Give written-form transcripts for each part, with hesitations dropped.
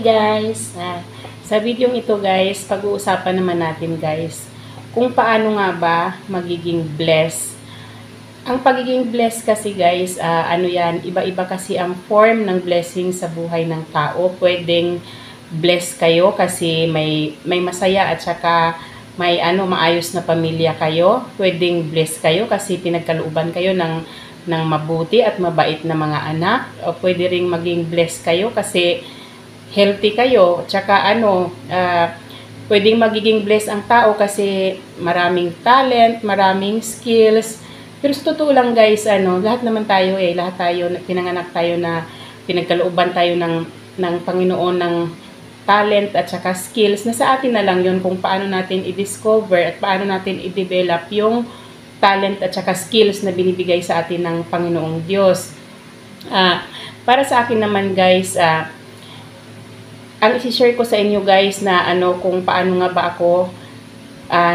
Hi guys! Sa video ito guys, pag-uusapan naman natin guys kung paano nga ba magiging blessed. Ang pagiging blessed kasi guys, iba-iba kasi ang form ng blessing sa buhay ng tao. Pwedeng blessed kayo kasi may masaya at saka may maayos na pamilya kayo. Pwedeng blessed kayo kasi pinagkalooban kayo ng mabuti at mabait na mga anak. O pwede ring maging blessed kayo kasi healthy kayo, tsaka pwedeng magiging blessed ang tao kasi maraming talent, maraming skills. Pero sa totoo lang guys, lahat naman tayo lahat tayo, pinanganak tayo na pinagkalooban tayo ng Panginoon ng talent at saka skills. Nasa atin na lang yun kung paano natin i-discover at paano natin i-develop yung talent at saka skills na binibigay sa atin ng Panginoong Diyos. Para sa akin naman guys, ang isi-share ko sa inyo guys na kung paano nga ba ako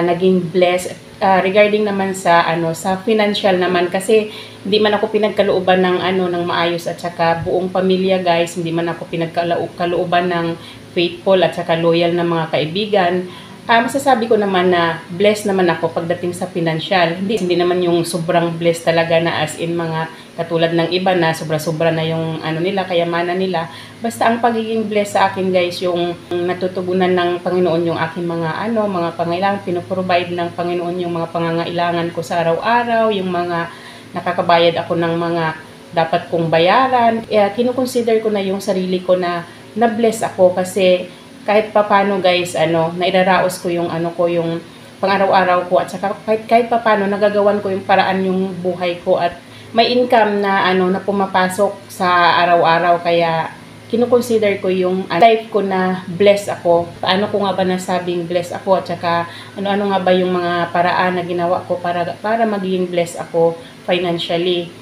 naging blessed regarding naman sa sa financial naman, kasi hindi man ako pinagkalooban ng maayos at saka buong pamilya guys, hindi man ako pinagkalooban ng faithful at saka loyal na mga kaibigan. Masasabi ko naman na blessed naman ako pagdating sa financial. Hindi naman yung sobrang blessed talaga na as in mga katulad ng iba na sobra-sobra na yung nila, kayamanan nila. Basta ang pagiging blessed sa akin guys, yung natutugunan ng Panginoon yung aking mga mga pangailangan, pinoprovide ng Panginoon yung mga pangangailangan ko sa araw-araw, yung mga nakakabayad ako ng mga dapat kong bayaran. Kinukonsider ko na yung sarili ko na na-bless ako kasi kahit papano guys, nairaraos ko yung yung pang-araw-araw ko at saka kahit papano nagagawan ko yung paraan yung buhay ko at may income na na pumapasok sa araw-araw, kaya kinukonsider ko yung life ko na blessed ako. Paano ko nga ba nasabing blessed ako at saka ano nga ba yung mga paraan na ginawa ko para maging blessed ako financially.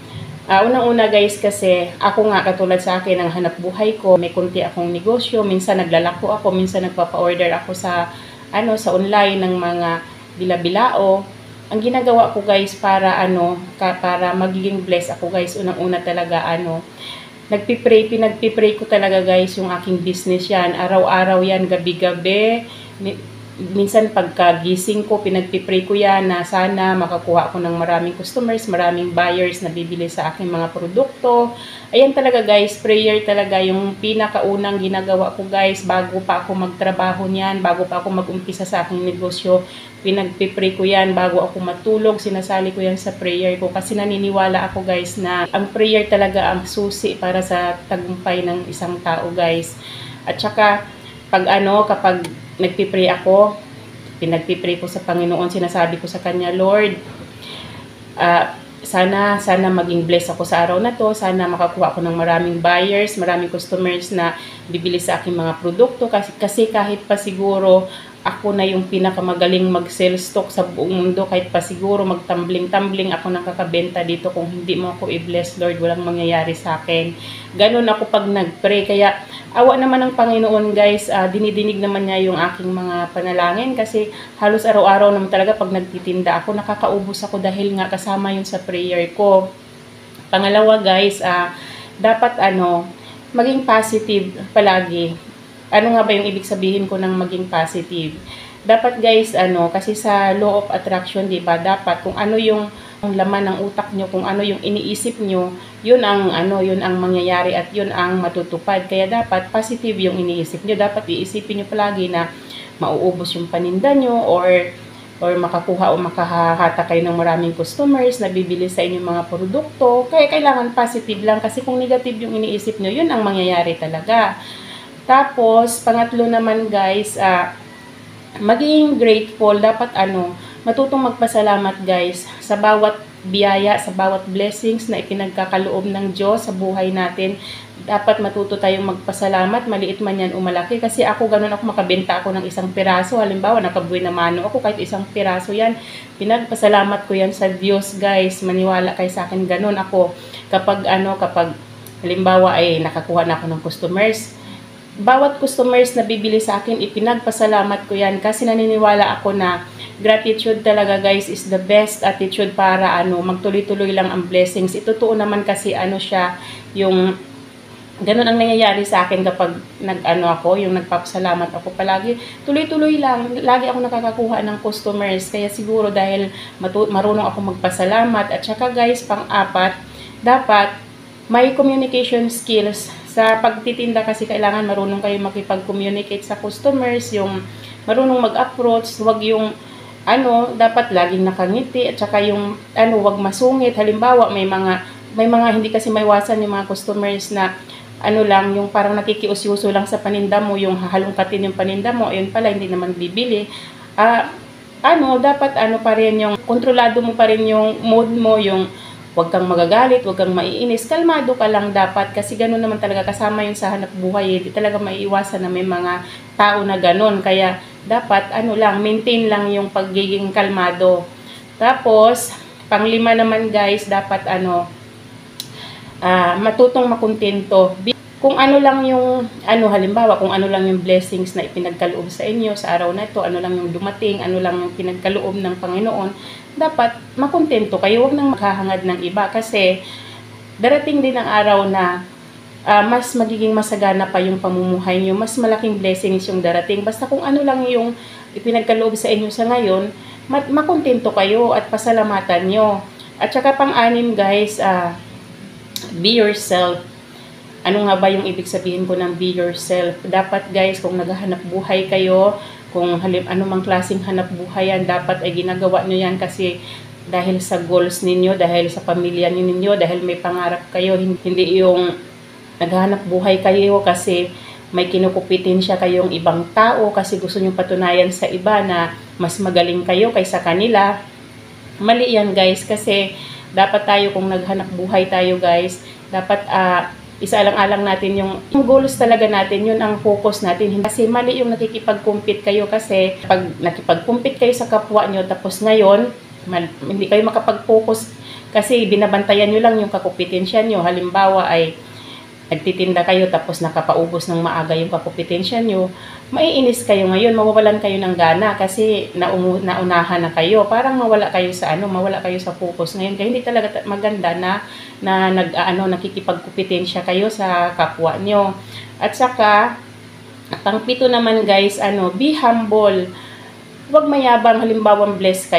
Unang-una guys, kasi ako nga katulad sa akin ang hanap buhay ko, may kunti akong negosyo, minsan naglalako ako, minsan nagpapa-order ako sa sa online ng mga bila-bilao. Ang ginagawa ko guys para para magiging blessed ako guys, unang-una talaga pinagpipray ko talaga guys yung aking business yan. Araw-araw yan, gabi-gabi. Minsan pagkagising ko, pinagpipray ko yan na sana makakuha ako ng maraming customers, maraming buyers na bibili sa aking mga produkto. Ayan talaga guys, prayer talaga yung pinakaunang ginagawa ko guys bago pa ako magtrabaho niyan, bago pa ako mag-umpisa sa aking negosyo. Pinagpipray ko yan bago ako matulog, sinasali ko yan sa prayer ko kasi naniniwala ako guys na ang prayer talaga ang susi para sa tagumpay ng isang tao guys. At saka kapag nagpipray ako, pinagpipray ko sa Panginoon, sinasabi ko sa Kanya, Lord, sana maging blessed ako sa araw na to, sana makakuha ako ng maraming buyers, maraming customers na bibili sa aking mga produkto, kasi kahit pa siguro ako na yung pinakamagaling mag-sell stock sa buong mundo, kahit pa siguro magtambling-tambling ako ng kakabenta dito, kung hindi mo ako i-bless Lord, walang mangyayari sa akin. Ganun ako pag nag-pray, kaya awa naman ng Panginoon guys, dinidinig naman niya yung aking mga panalangin kasi halos araw-araw naman talaga pag nagtitinda ako, nakakaubos ako dahil nga kasama yun sa prayer ko. Pangalawa guys, dapat maging positive palagi. Ano nga ba yung ibig sabihin ko ng maging positive? Dapat guys, kasi sa law of attraction, di ba? Dapat kung ano yung laman ng utak nyo, kung ano yung iniisip nyo, yun ang mangyayari at yun ang matutupad. Kaya dapat positive yung iniisip nyo. Dapat iisipin nyo palagi na mauubos yung paninda nyo or makakuha o makahahata kayo ng maraming customers na bibili sa inyong mga produkto. Kaya kailangan positive lang kasi kung negative yung iniisip nyo, yun ang mangyayari talaga. Tapos, pangatlo naman guys, maging grateful. Dapat matutong magpasalamat guys sa bawat biyaya, sa bawat blessings na ipinagkakaloob ng Diyos sa buhay natin. Dapat matuto tayong magpasalamat, maliit man yan o malaki. Kasi ako ganun, ako makabenta ako ng isang piraso. Halimbawa, nakabuhay na mano ako, kahit isang piraso yan, pinagpasalamat ko yan sa Diyos guys. Maniwala kayo sa akin, ganun ako. Kapag halimbawa ay nakakuha na ako ng customers, bawat customers na bibili sa akin, ipinagpasalamat ko yan kasi naniniwala ako na gratitude talaga guys is the best attitude para magtuloy-tuloy lang ang blessings. Itutuo naman kasi siya yung Ganun ang nangyayari sa akin kapag nag-ano ako, yung nagpapasalamat ako palagi. Tuloy-tuloy lang, lagi ako nakakakuha ng customers. Kaya siguro dahil marunong ako magpasalamat. At saka guys, pang-apat, dapat may communication skills. Sa pagtitinda kasi kailangan marunong kayo makipag-communicate sa customers, yung marunong mag-approach, wag yung dapat laging nakangiti at saka yung wag masungit. Halimbawa, may mga hindi kasi maiwasan yung mga customers na lang, yung parang nakikiusyuso lang sa paninda mo, yung hahalongkatin yung paninda mo, ayun pala, hindi naman bibili. Dapat pa rin yung, kontrolado mo pa rin yung mood mo, yung huwag kang magagalit, huwag kang maiinis, kalmado ka lang dapat, kasi gano'n naman talaga, kasama yun sa hanap buhay, hindi talaga maiiwasan na may mga tao na gano'n, kaya dapat, maintain lang yung pagiging kalmado. Tapos, panglima naman guys, dapat matutong makontento. Kung lang yung, halimbawa, kung lang yung blessings na ipinagkaloob sa inyo sa araw na ito, lang yung dumating, lang yung pinagkaloob ng Panginoon, dapat makontento kayo, huwag nang maghahangad ng iba, kasi darating din ang araw na mas magiging masagana pa yung pamumuhay nyo, mas malaking blessings yung darating. Basta kung lang yung ipinagkaloob sa inyo sa ngayon, makontento kayo at pasalamatan nyo. At saka pang-anim guys, be yourself. Ano nga ba yung ibig sabihin ko ng be yourself? Dapat guys, kung naghahanap buhay kayo, kung anumang klaseng hanap buhay yan, dapat ay ginagawa nyo yan kasi dahil sa goals ninyo, dahil sa pamilya ninyo, dahil may pangarap kayo, hindi yung naghahanap buhay kayo kasi may kinukupitin siya kayong ibang tao kasi gusto nyo patunayan sa iba na mas magaling kayo kaysa kanila. Mali yan guys, kasi dapat tayo, kung naghanap buhay tayo guys, dapat isaalang-alang natin yung goals talaga natin, yun ang focus natin. Kasi mali yung nakikipag-compete kayo, kasi pag nakipag-compete kayo sa kapwa nyo, tapos ngayon, hindi kayo makapag-focus kasi binabantayan nyo lang yung kakumpetensya nyo. Halimbawa ay nagtitinda kayo tapos nakapaubos ng maaga yung kakumpetensya nyo, maiinis kayo ngayon, mawawalan kayo ng gana kasi naunahan na kayo. Parang mawala kayo sa focus ngayon. Kaya hindi talaga maganda na nakikipagkumpetensya kayo sa kapwa nyo. At saka pang-pito naman guys, be humble. Huwag mayabang. Halimbawa, blessed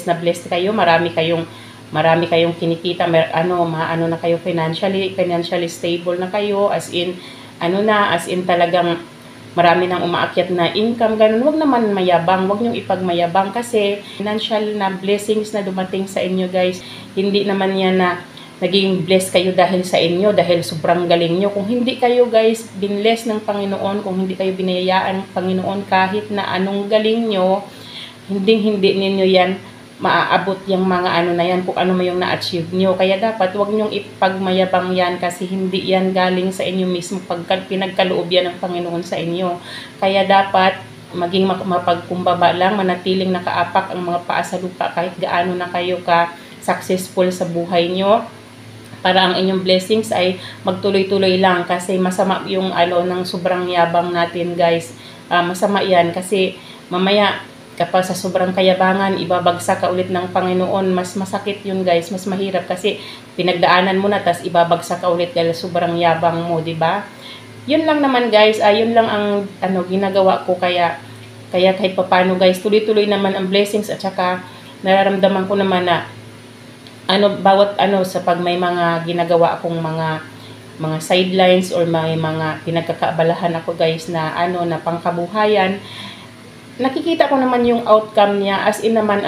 na blessed kayo, marami kayong kinikita, maano na kayo financially stable na kayo, as in talagang marami nang umaakyat na income, ganun. Wag naman mayabang, wag niyong ipagmayabang kasi financial na blessings na dumating sa inyo guys, hindi naman yan na naging blessed kayo dahil sa inyo, dahil sobrang galing nyo. Kung hindi kayo guys binless ng Panginoon, kung hindi kayo binayayaan ng Panginoon, kahit na anong galing nyo, hindi ninyo yan maaabot yung mga na yan, kung ano mo yung na-achieve nyo. Kaya dapat wag nyong ipagmayabang yan kasi hindi yan galing sa inyo mismo, pinagkaloob yan ng Panginoon sa inyo. Kaya dapat maging mapagkumbaba lang, manatiling nakaapak ang mga paa sa lupa kahit gaano na kayo ka successful sa buhay nyo, para ang inyong blessings ay magtuloy-tuloy lang, kasi masama yung ng sobrang yabang natin guys. Masama yan kasi mamaya kapag sa sobrang kayabangan, ibabagsak ka ulit ng Panginoon, mas masakit yun guys, mas mahirap kasi pinagdaanan mo na, tas ibabagsak ka ulit dahil sobrang yabang mo, di ba? Yun lang naman guys, yun lang ang ginagawa ko, kaya kahit paano guys, tuloy-tuloy naman ang blessings. At saka nararamdaman ko naman na bawat sa pag may mga ginagawa akong mga sidelines or may mga pinagkakaabalahan ako guys na na pangkabuhayan, nakikita ko naman yung outcome niya, as in naman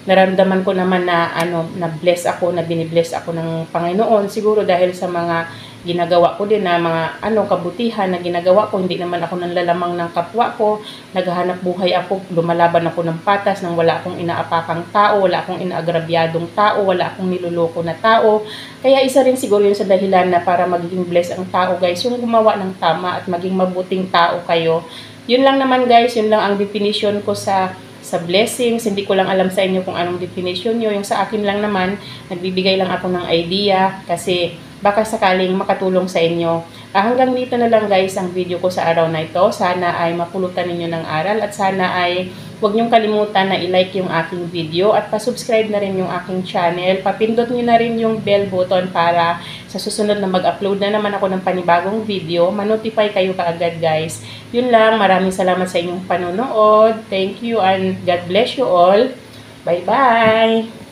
naramdaman ko naman na na bless ako, na binibless ako ng Panginoon, siguro dahil sa mga ginagawa ko din na mga kabutihan na ginagawa ko. Hindi naman ako nanlalamang ng kapwa ko, naghahanap buhay ako, lumalaban ako ng patas nang wala akong inaapakang tao, wala akong inaagrabyadong tao, wala akong niloloko na tao. Kaya isa rin siguro yun sa dahilan na para magiging bless ang tao guys, yung gumawa ng tama at maging mabuting tao kayo. Yun lang naman guys, yun lang ang definition ko sa blessings. Hindi ko lang alam sa inyo kung anong definition nyo. Yung sa akin lang naman, nagbibigay lang ako ng idea kasi baka sakaling makatulong sa inyo. Hanggang dito na lang guys ang video ko sa araw na ito. Sana ay mapulutan ninyo ng aral at sana ay huwag nyong kalimutan na i-like yung aking video at pa-subscribe na rin yung aking channel. Papindot nyo na rin yung bell button para sa sa susunod na mag-upload na naman ako ng panibagong video, ma-notify kayo kaagad guys. Yun lang, maraming salamat sa inyong panonood. Thank you and God bless you all. Bye-bye!